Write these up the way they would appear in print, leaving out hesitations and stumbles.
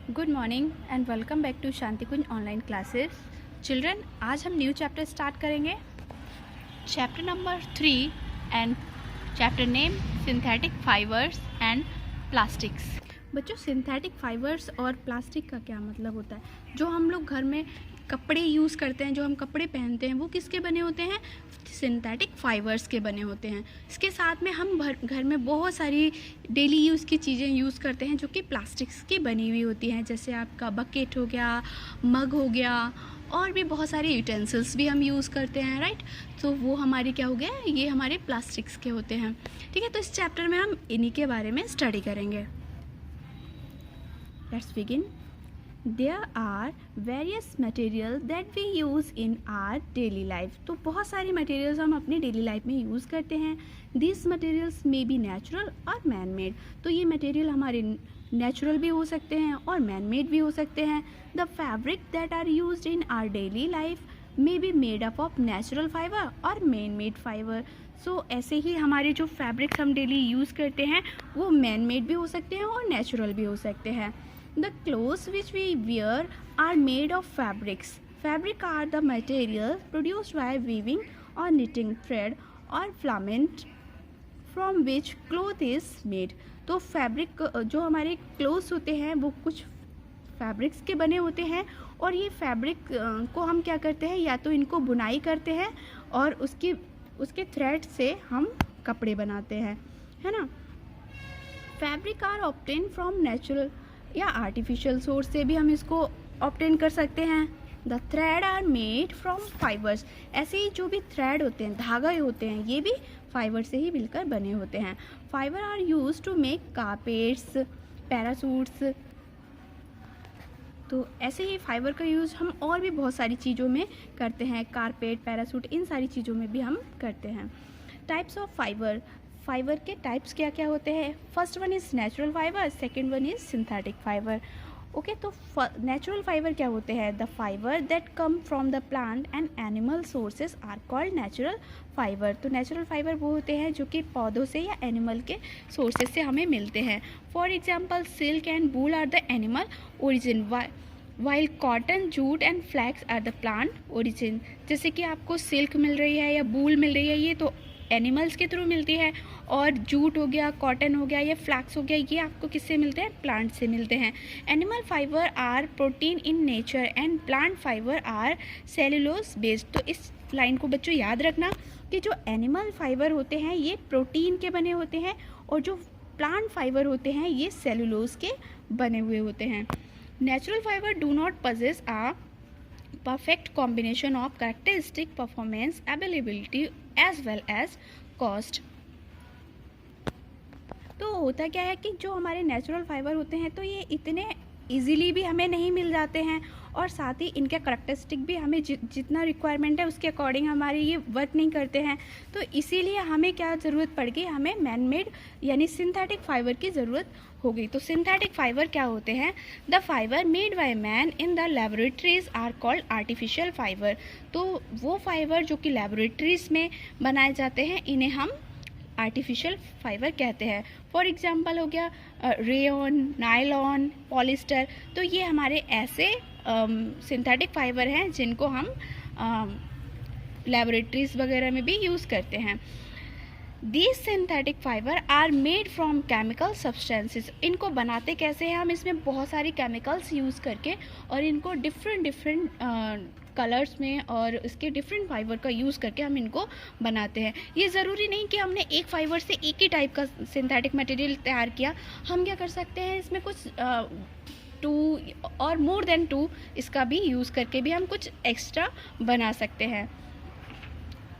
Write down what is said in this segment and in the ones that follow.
Good morning and welcome back to Shanti Kunj online classes. Children, आज हम new chapter start करेंगे, chapter number 3 and chapter name synthetic fibres and plastics. बच्चों, synthetic fibres और plastic का क्या मतलब होता है? जो हम लोग घर में कपड़े यूज़ करते हैं, जो हम कपड़े पहनते हैं, वो किसके बने होते हैं? सिंथेटिक फाइबर्स के बने होते हैं। इसके साथ में हम घर में बहुत सारी डेली यूज़ की चीज़ें यूज़ करते हैं जो कि प्लास्टिक्स की बनी हुई होती हैं, जैसे आपका बकेट हो गया, मग हो गया, और भी बहुत सारे यूटेंसिल्स भी हम यूज़ करते हैं, राइट। तो वो हमारे क्या हो गया, ये हमारे प्लास्टिक्स के होते हैं। ठीक है, तो इस चैप्टर में हम इन्हीं के बारे में स्टडी करेंगे। Let's begin. There are various materials that we use in our daily life. तो बहुत सारे मटेरियल्स हम अपनी डेली लाइफ में यूज़ करते हैं। These materials may be natural और man made. तो ये मटेरियल हमारे नेचुरल भी हो सकते हैं और मैन मेड भी हो सकते हैं। The fabric that are used in our daily life may be made up of natural fiber और man made fiber. सो ऐसे ही हमारे जो फैब्रिक्स हम डेली यूज़ करते हैं वो मैन मेड भी हो सकते हैं और नेचुरल भी हो सकते हैं। The clothes which we wear are made of fabrics. Fabric are the material produced by weaving or knitting thread or filament from which cloth is made. तो फैब्रिक जो हमारे क्लोथ्स होते हैं वो कुछ फैब्रिक्स के बने होते हैं, और ये फैब्रिक को हम क्या करते हैं, या तो इनको बुनाई करते हैं और उसके थ्रेड से हम कपड़े बनाते हैं, है ना। Fabric are obtain from natural या आर्टिफिशियल सोर्स से भी हम इसको ऑब्टेन कर सकते हैं। The thread are made from fibres. ऐसे ही जो भी थ्रेड होते हैं, धागे होते हैं, ये भी फाइबर से ही मिलकर बने होते हैं। Fibre are use to make carpets, parachutes. तो ऐसे ही फाइबर का यूज़ हम और भी बहुत सारी चीज़ों में करते हैं, कारपेट, पैरासूट, इन सारी चीज़ों में भी हम करते हैं। Types of fibre. फाइबर के टाइप्स क्या क्या होते हैं? First one is natural fibre, second one is synthetic fibre. Okay, तो नेचुरल फाइबर क्या होते हैं? The fibre that come from the plant and animal sources are called natural fibre. तो नेचुरल फाइबर वो होते हैं जो कि पौधों से या एनिमल के सोर्सेज से हमें मिलते हैं। For example, silk and wool are the animal origin, while cotton, jute and flax are the plant origin. जैसे कि आपको सिल्क मिल रही है या वूल मिल रही है, ये तो एनिमल्स के थ्रू मिलती है, और जूट हो गया, कॉटन हो गया या फ्लैक्स हो गया, ये आपको किससे मिलते हैं? प्लांट से मिलते हैं। Animal fibre are protein in nature and plant fibre are cellulose based. तो इस लाइन को बच्चों याद रखना कि जो एनिमल फाइबर होते हैं ये प्रोटीन के बने होते हैं, और जो प्लांट फाइबर होते हैं ये सेलुलोज के बने हुए होते हैं। Natural fibre do not possess a perfect combination of characteristic, performance, availability as well as cost. तो होता क्या है कि जो हमारे नेचुरल फाइबर होते हैं तो ये इतने इजीली भी हमें नहीं मिल जाते हैं, और साथ ही इनके करैक्टरिस्टिक भी हमें जितना रिक्वायरमेंट है उसके अकॉर्डिंग हमारे ये वर्क नहीं करते हैं। तो इसीलिए हमें क्या ज़रूरत पड़ गई, हमें मैन मेड यानी सिंथेटिक फाइबर की ज़रूरत हो गई। तो सिंथेटिक फाइबर क्या होते हैं? The fibre made by man in the laboratories are called artificial fibre. तो वो फाइबर जो कि लेबोरेटरीज में बनाए जाते हैं इन्हें हम आर्टिफिशियल फाइबर कहते हैं। फॉर एग्जांपल हो गया रेयन, नायलॉन, पॉलिस्टर। तो ये हमारे ऐसे सिंथेटिक फाइबर हैं जिनको हम लेबोरेटरीज वगैरह में भी यूज़ करते हैं। These synthetic fiber are made from chemical substances. इनको बनाते कैसे हैं हम? इसमें बहुत सारी केमिकल्स यूज़ करके और इनको डिफरेंट कलर्स में और इसके डिफरेंट फाइबर का यूज़ करके हम इनको बनाते हैं। ये ज़रूरी नहीं कि हमने एक फाइबर से एक ही टाइप का सिंथेटिक मटेरियल तैयार किया। हम क्या कर सकते हैं, इसमें कुछ 2 और मोर देन 2 इसका भी यूज़ करके भी हम कुछ एक्स्ट्रा बना सकते हैं।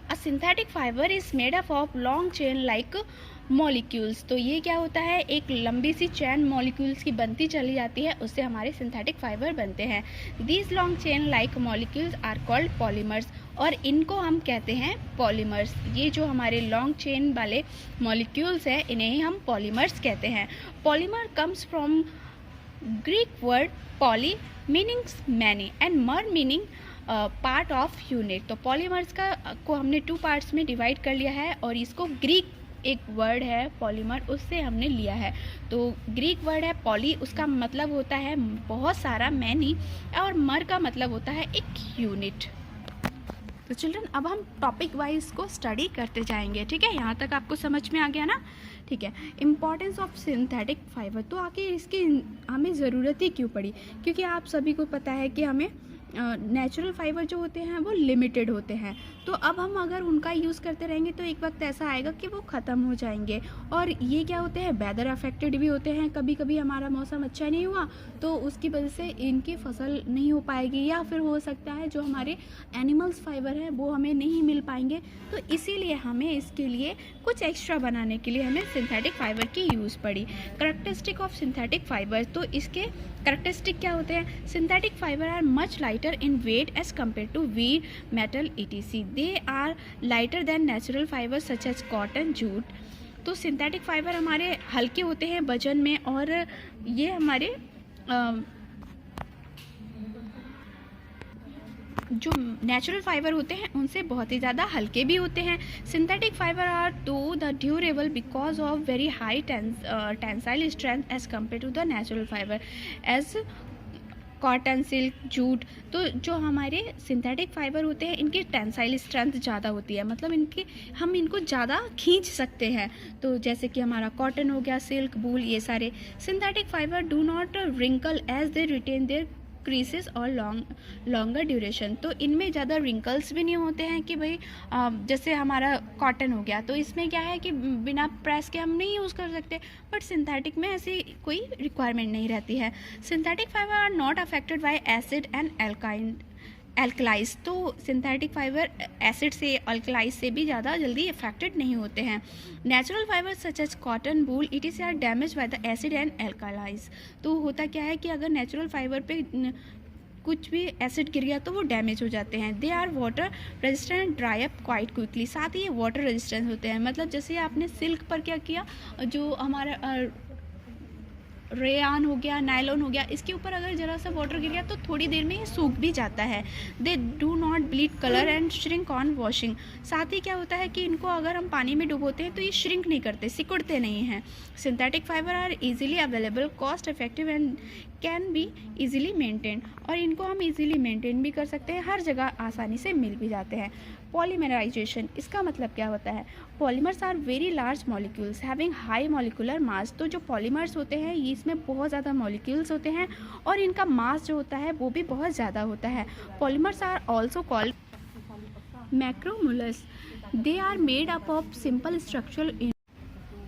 A synthetic fiber is made up of long chain like molecules. तो ये क्या होता है, एक लंबी सी चैन मॉलिक्यूल्स की बनती चली जाती है, उससे हमारे सिंथेटिक फाइबर बनते हैं। These long chain like molecules are called polymers. और इनको हम कहते हैं पॉलीमर्स। ये जो हमारे लॉन्ग चेन वाले मॉलिक्यूल्स हैं इन्हें ही हम पॉलीमर्स कहते हैं। Polymer comes from Greek word poly meanings many and मर मीनिंग पार्ट ऑफ यूनिट। तो पॉलीमर्स को हमने 2 पार्ट्स में डिवाइड कर लिया है, और इसको ग्रीक एक वर्ड है पॉलीमर, उससे हमने लिया है। तो ग्रीक वर्ड है पॉली, उसका मतलब होता है बहुत सारा, मैनी, और मर का मतलब होता है एक यूनिट। तो चिल्ड्रन अब हम टॉपिक वाइज को स्टडी करते जाएंगे, ठीक है। यहाँ तक आपको समझ में आ गया ना, ठीक है। इम्पॉर्टेंस ऑफ सिंथेटिक फाइबर, तो आखिर इसकी हमें ज़रूरत ही क्यों पड़ी, क्योंकि आप सभी को पता है कि हमें नेचुरल फाइबर जो होते हैं वो लिमिटेड होते हैं। तो अब हम अगर उनका यूज़ करते रहेंगे तो एक वक्त ऐसा आएगा कि वो ख़त्म हो जाएंगे। और ये क्या होते हैं, वेदर अफेक्टेड भी होते हैं। कभी कभी हमारा मौसम अच्छा नहीं हुआ तो उसकी वजह से इनकी फसल नहीं हो पाएगी, या फिर हो सकता है जो हमारे एनिमल्स फाइबर है वो हमें नहीं मिल पाएंगे। तो इसीलिए हमें इसके लिए कुछ एक्स्ट्रा बनाने के लिए हमें सिंथेटिक फाइबर की यूज़ पड़ी। करेक्टरिस्टिक ऑफ सिंथेटिक फाइबर, तो इसके करेक्टरिस्टिक क्या होते हैं। Synthetic fibre are much lighter in weight as compare to wheat, metal, etc. They are lighter than natural fibre such as cotton, jute. तो synthetic fibre हमारे हल्के होते हैं वजन में, और ये हमारे जो नेचुरल फाइबर होते हैं उनसे बहुत ही ज़्यादा हल्के भी होते हैं। सिंथेटिक फाइबर आर तो the durable because of very high tensile strength as compare to the natural fibre as cotton, silk, jute. तो जो हमारे सिंथेटिक फाइबर होते हैं इनकी टेंसाइल स्ट्रेंथ ज़्यादा होती है, मतलब हम इनको ज़्यादा खींच सकते हैं। तो जैसे कि हमारा कॉटन हो गया, सिल्क, वूल, ये सारे। Synthetic fibre do not wrinkle as they retain their creases और लॉन्गर ड्यूरेशन। तो इनमें ज़्यादा रिंकल्स भी नहीं होते हैं कि भाई जैसे हमारा कॉटन हो गया तो इसमें क्या है कि बिना प्रेस के हम नहीं यूज़ कर सकते, बट सिंथेटिक में ऐसी कोई रिक्वायरमेंट नहीं रहती है। Synthetic fibre are not affected by acid and alkalis. तो सिंथेटिक फाइबर एसिड से, अल्कलाइज से भी ज़्यादा जल्दी अफेक्टेड नहीं होते हैं। Natural fibre such as cotton, wool, it are damage by the acid and alkalis. तो होता क्या है कि अगर नेचुरल फाइबर पे कुछ भी एसिड गिर गया तो वो डैमेज हो जाते हैं। They are water resistant, dry up quite quickly. साथ ही ये वाटर रेजिस्टेंट होते हैं, मतलब जैसे आपने सिल्क पर क्या किया, जो हमारा रेयान हो गया, नायलॉन हो गया, इसके ऊपर अगर ज़रा सा वाटर गिर गया तो थोड़ी देर में ये सूख भी जाता है। They do not bleed colour and shrink on washing. साथ ही क्या होता है कि इनको अगर हम पानी में डुबोते हैं तो ये श्रिंक नहीं करते, सिकुड़ते नहीं हैं। Synthetic fibre are easily available, cost effective and can be easily maintain. और इनको हम इजीली मेंटेन भी कर सकते हैं, हर जगह आसानी से मिल भी जाते हैं। पॉलीमराइजेशन, इसका मतलब क्या होता है। Polymers are very large molecules having high molecular mass. तो जो पॉलीमर्स होते हैं ये इसमें बहुत ज़्यादा मॉलिक्यूल्स होते हैं और इनका मास जो होता है वो भी बहुत ज़्यादा होता है। Polymers are also called macromolecules. They are made up of simple structural.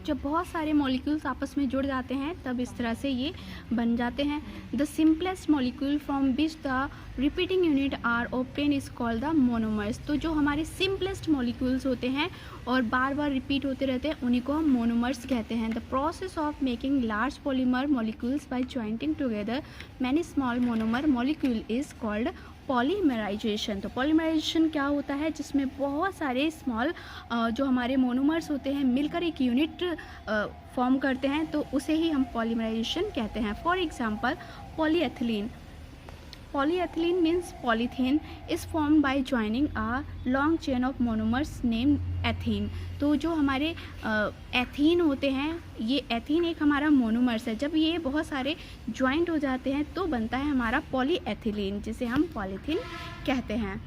जब बहुत सारे मॉलिक्यूल्स आपस में जुड़ जाते हैं तब इस तरह से ये बन जाते हैं। The simplest molecule from which the repeating unit are obtain is called the monomers. तो जो हमारे सिंपलेस्ट मॉलिक्यूल्स होते हैं और बार बार रिपीट होते रहते हैं उन्हीं को हम मोनोमर्स कहते हैं। The process of making large polymer molecules by jointing together many small monomer molecule is called polymerisation. तो पॉलीमराइजेशन क्या होता है, जिसमें बहुत सारे स्मॉल जो हमारे मोनोमर्स होते हैं मिलकर एक यूनिट फॉर्म करते हैं, तो उसे ही हम पॉलीमराइजेशन कहते हैं। For example polyethylene. Polyethylene means polythene is formed by joining a long chain of monomers named ethene। तो जो हमारे एथीन होते हैं, ये एथीन एक हमारा मोनोमर्स है। जब ये बहुत सारे ज्वाइंट हो जाते हैं तो बनता है हमारा पॉलीएथिलीन, जिसे हम पॉलीथीन कहते हैं।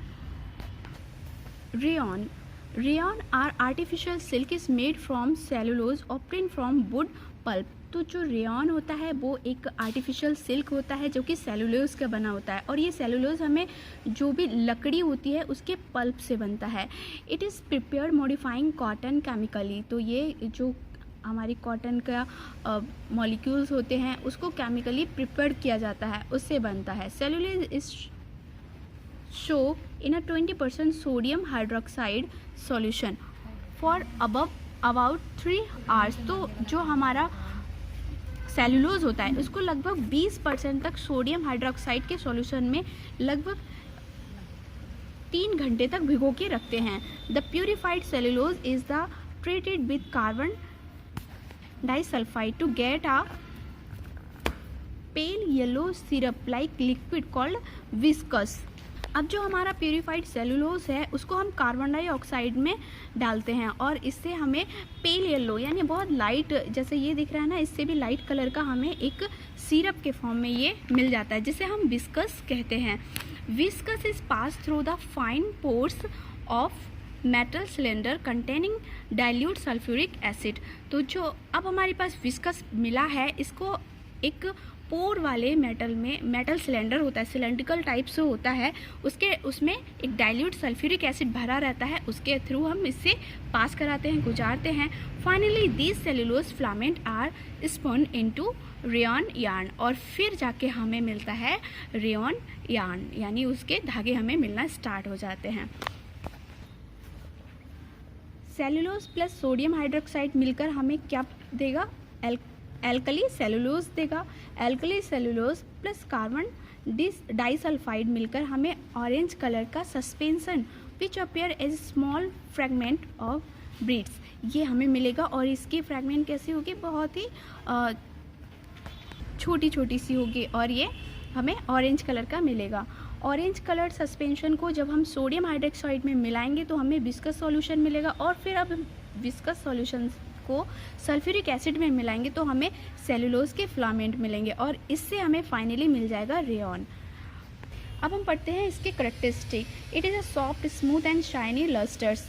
Rayon. Rayon or artificial silk is made from cellulose obtain from wood pulp. तो जो रेयॉन होता है वो एक आर्टिफिशियल सिल्क होता है जो कि सेलुलोज का बना होता है, और ये सेलुलोज हमें जो भी लकड़ी होती है उसके पल्प से बनता है। It is prepared modifying cotton chemically. तो ये जो हमारी कॉटन का मॉलिक्यूल्स होते हैं उसको केमिकली प्रिपेयर किया जाता है, उससे बनता है। Cellulose is show in a 20% sodium hydroxide solution for about 3 hours. तो जो हमारा सेलुलोज होता है उसको लगभग 20% तक सोडियम हाइड्रोक्साइड के सॉल्यूशन में लगभग 3 घंटे तक भिगो के रखते हैं। The purified cellulose is the treated with carbon disulphide to get a pale yellow syrup like liquid called viscose. अब जो हमारा प्यूरिफाइड सेलुलोज है उसको हम कार्बन डाइऑक्साइड में डालते हैं और इससे हमें पेल येलो यानी बहुत लाइट, जैसे ये दिख रहा है ना, इससे भी लाइट कलर का हमें एक सिरप के फॉर्म में ये मिल जाता है, जिसे हम विस्कस कहते हैं। Viscous is pass through the fine pores of metal cylinder containing dilute sulphuric acid. तो जो अब हमारे पास विस्कस मिला है, इसको एक पोर वाले मेटल सिलेंडर होता है, सिलेंड्रिकल टाइप से होता है, उसमें एक डाइल्यूट सल्फ्यूरिक एसिड भरा रहता है, उसके थ्रू हम इससे पास कराते हैं, गुजारते हैं। Finally this cellulose filament are spun into rayon yarn, और फिर जाके हमें मिलता है रेयॉन यार्न, यानी उसके धागे हमें मिलना स्टार्ट हो जाते हैं। सेलुलोज प्लस सोडियम हाइड्रोक्साइड मिलकर हमें क्या देगा? एल्कली सेलुलोज देगा। Alkali cellulose plus carbon disulphide मिलकर हमें ऑरेंज कलर का suspension which appear as small fragment of breeds, ये हमें मिलेगा। और इसकी फ्रेगमेंट कैसी होगी? बहुत ही छोटी छोटी सी होगी और ये हमें ऑरेंज कलर का मिलेगा। ऑरेंज कलर सस्पेंशन को जब हम सोडियम हाइड्रोक्साइड में मिलाएंगे तो हमें विस्कस सॉल्यूशन मिलेगा, और फिर अब विस्कस सॉल्यूशन को सल्फ्यूरिक एसिड में मिलाएंगे तो हमें सेलुलोज के फिलामेंट मिलेंगे, और इससे हमें फाइनली मिल जाएगा रेयॉन। अब हम पढ़ते हैं इसके characteristic. It is a soft smooth and shiny lustres.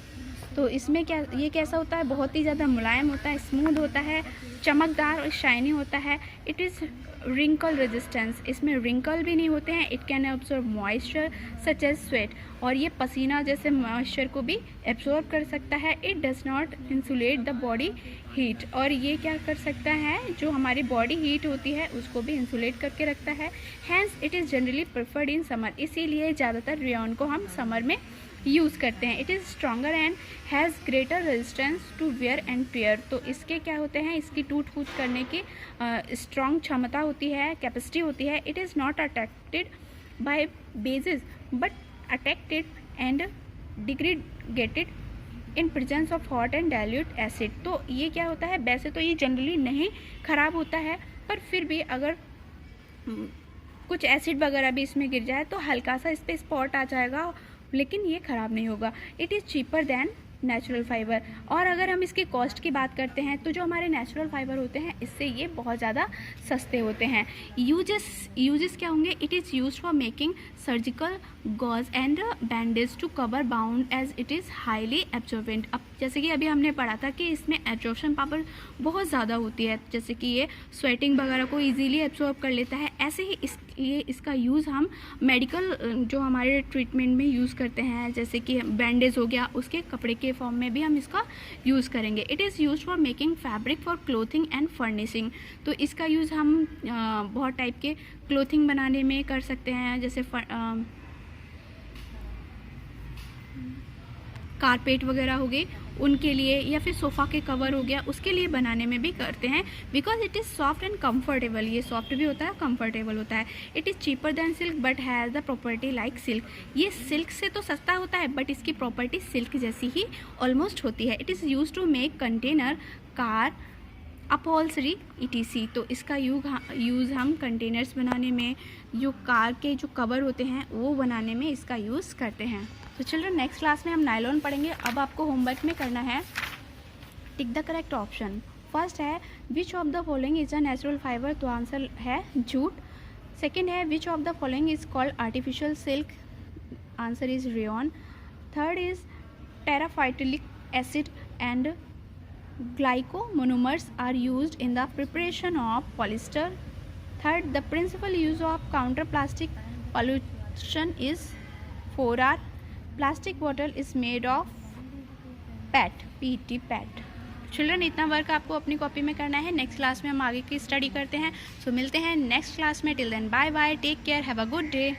तो इसमें क्या, ये कैसा होता है? बहुत ही ज़्यादा मुलायम होता है, स्मूथ होता है, चमकदार और शाइनी होता है। इट इज़ रिंकल रेजिस्टेंस, इसमें रिंकल भी नहीं होते हैं। It can absorb moisture such as sweat, और ये पसीना जैसे मॉइस्चर को भी एब्जॉर्ब कर सकता है। It does not insulate the body heat, और ये क्या कर सकता है? जो हमारी बॉडी हीट होती है उसको भी इंसुलेट करके रखता है। Hence it is generally preferred in summer, इसीलिए ज़्यादातर रेयॉन को हम समर में यूज़ करते हैं। It is stronger and has greater resistance to wear and tear. तो इसके क्या होते हैं? इसकी टूट फूट करने की स्ट्रॉन्ग क्षमता होती है, कैपेसिटी होती है। It is not attacked by bases but attacked and degraded in presence of hot and dilute acid. तो ये क्या होता है? वैसे तो ये जनरली नहीं ख़राब होता है, पर फिर भी अगर कुछ एसिड वगैरह भी इसमें गिर जाए तो हल्का सा इस पर स्पॉट आ जाएगा, लेकिन ये ख़राब नहीं होगा। It is cheaper then natural fibre. और अगर हम इसके कॉस्ट की बात करते हैं तो जो हमारे नेचुरल फाइबर होते हैं इससे ये बहुत ज़्यादा सस्ते होते हैं। यूजेस क्या होंगे? It is use for making surgical gauze and bandage to cover bound as it is highly absorbent. अब जैसे कि अभी हमने पढ़ा था कि इसमें एब्जॉर्प्शन पावर बहुत ज़्यादा होती है, जैसे कि ये स्वेटिंग वगैरह को ईजीली एब्जॉर्ब कर लेता है। ऐसे ही इसका यूज़ हम मेडिकल जो हमारे ट्रीटमेंट में यूज़ करते हैं, जैसे कि बैंडेज हो गया, उसके कपड़े के फॉर्म में भी हम इसका यूज़ करेंगे। It is use for making fabric for clothing and furnishing. तो इसका यूज़ हम बहुत टाइप के क्लोथिंग बनाने में कर सकते हैं, जैसे कारपेट वगैरह हो गए उनके लिए, या फिर सोफ़ा के कवर हो गया उसके लिए बनाने में भी करते हैं। Because it is soft and comfortable, ये सॉफ्ट भी होता है, कम्फर्टेबल होता है। It is cheaper then silk but has the property like silk. ये सिल्क से तो सस्ता होता है बट इसकी प्रॉपर्टी सिल्क जैसी ही ऑलमोस्ट होती है। It is use to make container, car, upholstery ETC। तो इसका यूज़ हम कंटेनर्स बनाने में, जो कार के जो कवर होते हैं वो बनाने में इसका यूज़ करते हैं। तो चिल्ड्रन नेक्स्ट क्लास में हम नायलॉन पढ़ेंगे। अब आपको होमवर्क में करना है tick the correct option. First है which of the following is a natural fibre, तो आंसर है जूट। सेकेंड है which of the following is called artificial silk, answer is rayon. Third is पैराफाइटिलिक acid and glycomonomers are used in the preparation of polyester. Third, the principal use of counter plastic pollution is 4R. Plastic bottle is made of PET. Children इतना work आपको अपनी copy में करना है। Next class में हम आगे की स्टडी करते हैं। सो मिलते हैं नेक्स्ट क्लास में। Till then bye bye, take care, have a good day.